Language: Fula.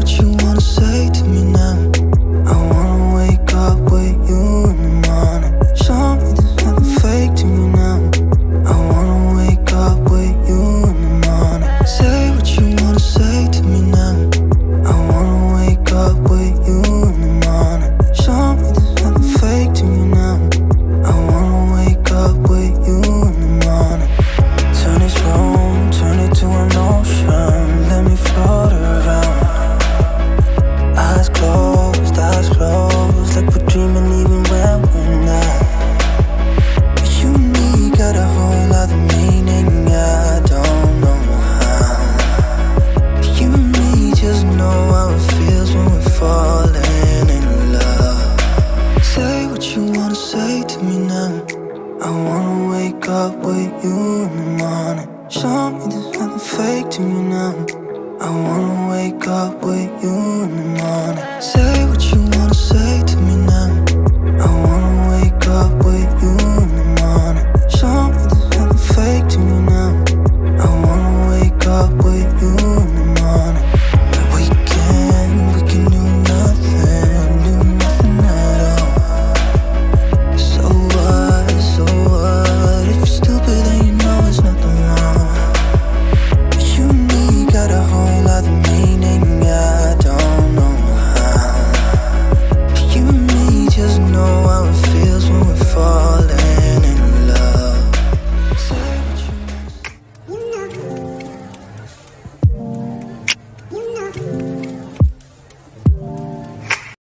what you wanna say to me now. I wanna wake up with you in the morning. Show me there's nothing fake to me now. I wanna wake up with you in the morning. Say what you wanna say to me now. I wanna wake up with you in the morning. Show me there's nothing fake to me now. I wanna wake up with you in the morning. Turn this room, turn it to an ocean. Let me float around. Eyes closed, like we're dreaming even when we're not. You and me got a whole other meaning, I don't know how. You and me just know how it feels when we're falling in love. Say what you wanna say to me now. I wanna wake up with you in the morning. Show me there's nothing fake to me now. I wanna wake up with you in the morning. Say what you wanna say to me now. I wanna